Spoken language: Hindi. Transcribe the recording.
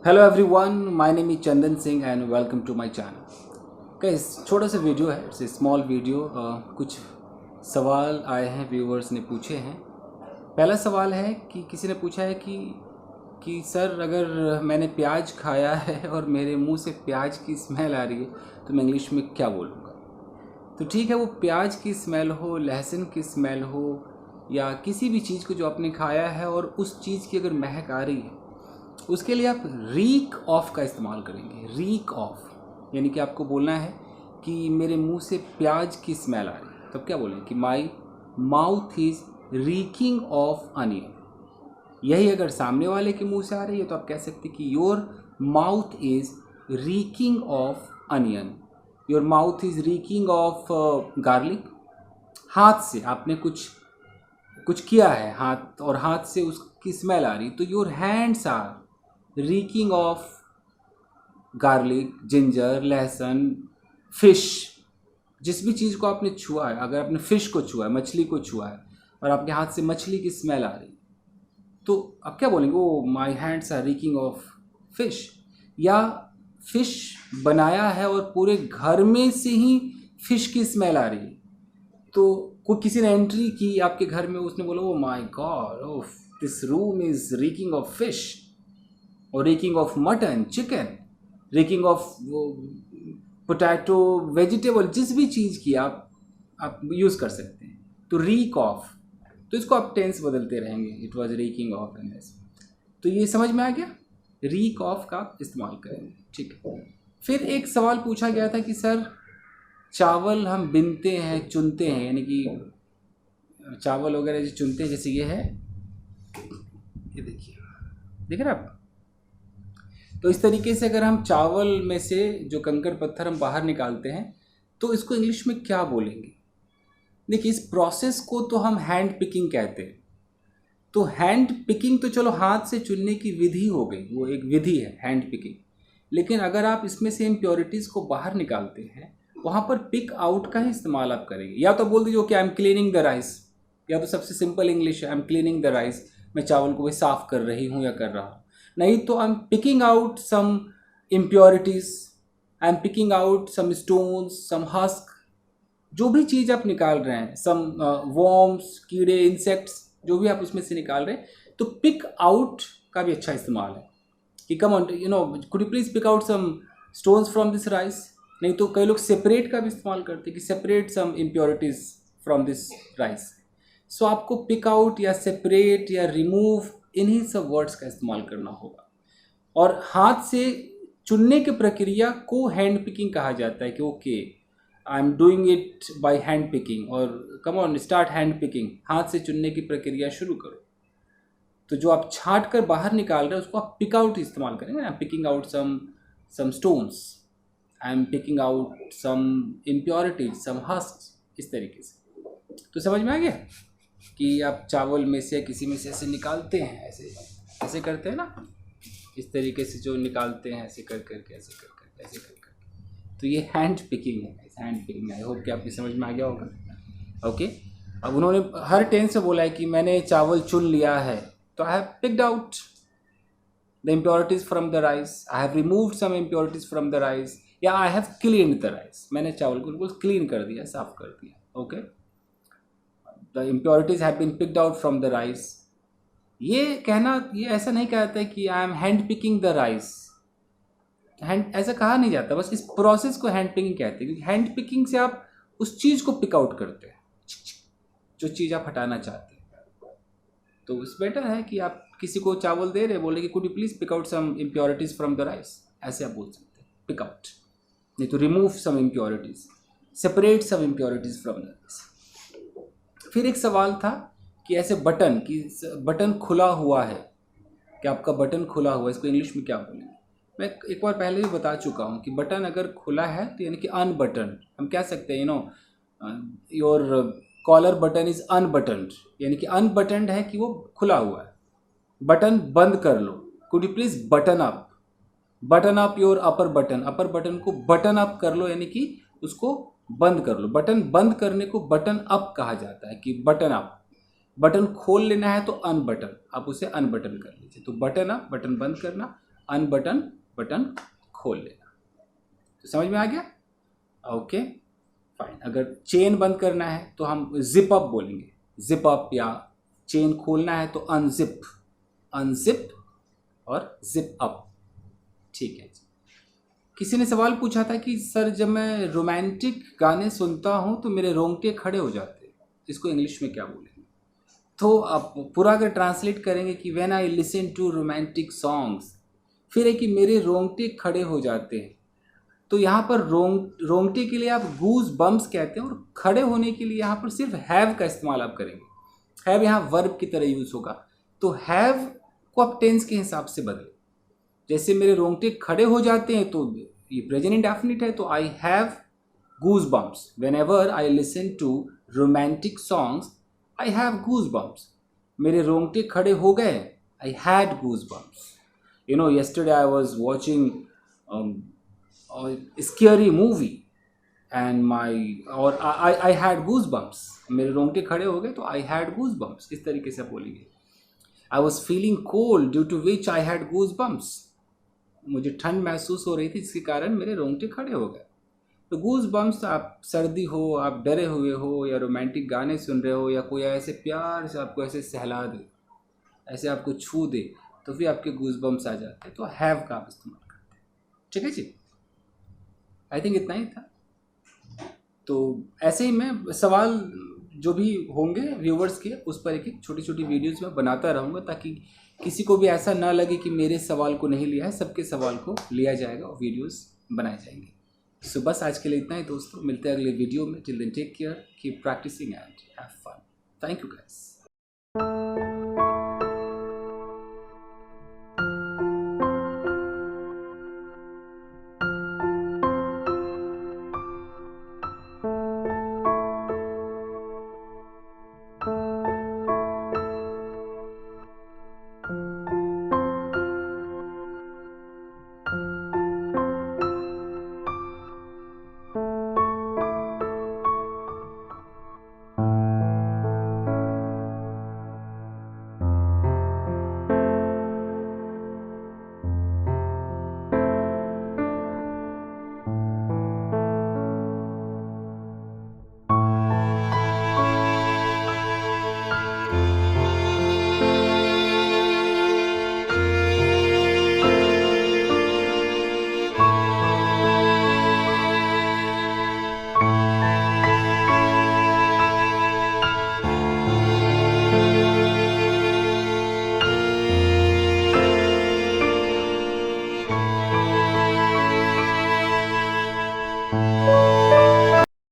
Hello everyone, my name is Chandan Singh and welcome to my channel. Guys, छोटा सा वीडियो है, इट्स ए स्मॉल वीडियो। कुछ सवाल आए हैं, व्यूअर्स ने पूछे हैं। पहला सवाल है कि किसी ने पूछा है कि सर, अगर मैंने प्याज खाया है और मेरे मुंह से प्याज की स्मेल आ रही है तो मैं इंग्लिश में क्या बोलूँगा। तो ठीक है, वो प्याज की स्मेल हो, लहसुन की स्मेल हो, या किसी भी चीज़ को जो आपने खाया है और उस चीज़ की अगर महक आ रही है, उसके लिए आप रीक ऑफ का इस्तेमाल करेंगे। रीक ऑफ यानी कि आपको बोलना है कि मेरे मुंह से प्याज की स्मेल आ रही है, तब क्या बोलेंगे कि my mouth is reeking of onion. यही अगर सामने वाले के मुंह से आ रही है तो आप कह सकते कि your mouth is reeking of onion, your mouth is reeking of garlic. हाथ से आपने कुछ कुछ किया है, हाथ और हाथ से उसकी स्मेल आ रही, तो your hands are reeking of garlic, ginger, lahsun, fish. जिस भी चीज़ को आपने छुआ है, अगर आपने फिश को छुआ है, मछली को छुआ है और आपके हाथ से मछली की स्मेल आ रही, तो आप क्या बोलेंगे? वो my hands are reeking of fish. या फिश बनाया है और पूरे घर में से ही फिश की स्मेल आ रही है, तो कोई किसी ने एंट्री की आपके घर में, उसने बोला ओ माय गॉड, ओफ this room is reeking of fish, और reeking of mutton, chicken, reeking of potato, vegetable, जिस भी चीज़ की आप यूज़ कर सकते हैं। तो रीक ऑफ, तो इसको आप टेंस बदलते रहेंगे, it was reeking of and this. तो ये समझ में आ गया, रीक ऑफ का इस्तेमाल करेंगे। ठीक है। फिर एक सवाल पूछा गया था कि सर, चावल हम बिनते हैं, चुनते हैं, यानी कि चावल वगैरह जो चुनते हैं, जैसे ये है, ये देखिए, देख रहे हैं आप। तो इस तरीके से अगर हम चावल में से जो कंकड़ पत्थर हम बाहर निकालते हैं, तो इसको इंग्लिश में क्या बोलेंगे? देखिए, इस प्रोसेस को तो हम हैंड पिकिंग कहते हैं। तो हैंड पिकिंग तो चलो हाथ से चुनने की विधि हो गई, वो एक विधि है हैंड पिकिंग। लेकिन अगर आप इसमें से इम्प्योरिटीज़ को बाहर निकालते हैं, वहाँ पर पिक आउट का ही इस्तेमाल आप करेंगे। या तो बोल दीजिए कि I M cleaning the rice, या तो सबसे सिंपल इंग्लिश है, I am cleaning the rice, मैं चावल को भी साफ कर रही हूँ या कर रहा हूँ। नहीं तो I am picking out some impurities, I am picking out some stones, some husk, जो भी चीज़ आप निकाल रहे हैं, सम वॉर्म्स, कीड़े, इंसेक्ट्स, जो भी आप उसमें से निकाल रहे हैं, तो पिक आउट का भी अच्छा इस्तेमाल है कि come on could you please pick out some stones from this rice. नहीं तो कई लोग सेपरेट का भी इस्तेमाल करते हैं कि separate some impurities from this rice. So आपको पिक आउट या सेपरेट या रिमूव, इन्हीं सब वर्ड्स का इस्तेमाल करना होगा। और हाथ से चुनने की प्रक्रिया को हैंड पिकिंग कहा जाता है कि okay, I am doing it by hand picking, और come on start hand picking, हाथ से चुनने की प्रक्रिया शुरू करो। तो जो आप छाट कर बाहर निकाल रहे हैं उसको आप पिक आउट इस्तेमाल करेंगे ना, picking out some stones, I am picking out some impurities, some husk, इस तरीके से। तो समझ में आ गया कि आप चावल में से किसी में से ऐसे निकालते हैं, ऐसे ऐसे करते हैं ना, इस तरीके से जो निकालते हैं, ऐसे कर करके, ऐसे कर करके, ऐसे कर करके, तो ये हैंड पिकिंग है। हैंड पिकिंग, आई होप कि आपकी समझ में आ गया होगा। ओके। अब उन्होंने हर टेंस से बोला है कि मैंने चावल चुन लिया है, तो I have picked out the impurities from the rice, I have removed some impurities from the rice, या I have cleaned the rice, मैंने चावल को बिल्कुल क्लीन कर दिया, साफ कर दिया। Okay, the impurities have been picked out from the rice. ये कहना, ये ऐसा नहीं कहता है कि I am hand picking the rice, hand ऐसा कहा नहीं जाता, बस इस प्रोसेस को हैंड पिकिंग कहते हैं, क्योंकि हैंड पिकिंग से आप उस चीज़ को पिक आउट करते हैं, जो चीज़ आप हटाना चाहते हैं। तो इस बेटर है कि आप किसी को चावल दे रहे, बोले कि could you please pick out some impurities from the rice, ऐसे आप बोल सकते हैं, पिक आउट। नहीं तो remove some impurities, separate some impurities from the rice. फिर एक सवाल था कि ऐसे बटन, कि बटन खुला हुआ है, कि आपका बटन खुला हुआ है, इसको इंग्लिश में क्या बोलेंगे? मैं एक बार पहले भी बता चुका हूँ कि बटन अगर खुला है तो यानी कि अनबटन, हम कह सकते हैं योर कॉलर बटन इज अनबटन्ड, यानी कि अनबटन्ड है कि वो खुला हुआ है। बटन बंद कर लो, could you please button up, button up your upper button, upper button को बटन अप कर लो, यानी कि उसको बंद कर लो। बटन बंद करने को बटन अप कहा जाता है, कि बटन अप। बटन खोल लेना है तो अनबटन, आप उसे अनबटन कर लीजिए। तो बटन अप, बटन बंद करना, अनबटन बटन खोल लेना। तो समझ में आ गया? Okay fine. अगर चेन बंद करना है तो हम जिप अप बोलेंगे, जिप अप, या चेन खोलना है तो अनजिप, अनजिप और जिप अप। ठीक है जी। किसी ने सवाल पूछा था कि सर जब मैं रोमांटिक गाने सुनता हूँ तो मेरे रोंगटे खड़े हो जाते हैं, इसको इंग्लिश में क्या बोलेंगे? तो आप पूरा अगर ट्रांसलेट करेंगे कि when I listen to romantic songs, फिर है कि मेरे रोंगटे खड़े हो जाते हैं। तो यहाँ पर रोंगटे के लिए आप गूज बम्स कहते हैं, और खड़े होने के लिए यहाँ पर सिर्फ हैव का इस्तेमाल आप करेंगे। हैव यहाँ वर्ब की तरह यूज होगा, तो हैव को आप टेंस के हिसाब से बदलें। जैसे मेरे रोंगटे खड़े हो जाते हैं तो ये प्रेजेंट इंडेफिनिट है, तो I have goose bumps whenever I listen to romantic songs, I have goose bumps. मेरे रोंगटे खड़े हो गए, I had goose bumps. You know yesterday I was watching a scary movie and I had goosebumps। मेरे रोंगटे खड़े हो गए तो I had goosebumps, इस तरीके से बोलेंगे। I was feeling cold due to which I had goosebumps। मुझे ठंड महसूस हो रही थी जिसके कारण मेरे रोंगटे खड़े हो गए। तो गूज बम्प्स, आप सर्दी हो, आप डरे हुए हो, या रोमांटिक गाने सुन रहे हो, या कोई ऐसे प्यार से आपको ऐसे सहला दे, ऐसे आपको छू दे, तो फिर आपके गूज बम्प्स आ जाते हैं। तो हैव का आप इस्तेमाल करते हैं। ठीक है जी, आई थिंक इतना ही था। तो ऐसे ही मैं सवाल जो भी होंगे व्यूवर्स के, उस पर एक एक छोटी छोटी वीडियोज़ में बनाता रहूँगा, ताकि किसी को भी ऐसा ना लगे कि मेरे सवाल को नहीं लिया है। सबके सवाल को लिया जाएगा और वीडियोज़ बनाए जाएंगे। सो बस आज के लिए इतना ही दोस्तों, मिलते हैं अगले वीडियो में। Till then take care, keep practising and have fun. Thank you guys.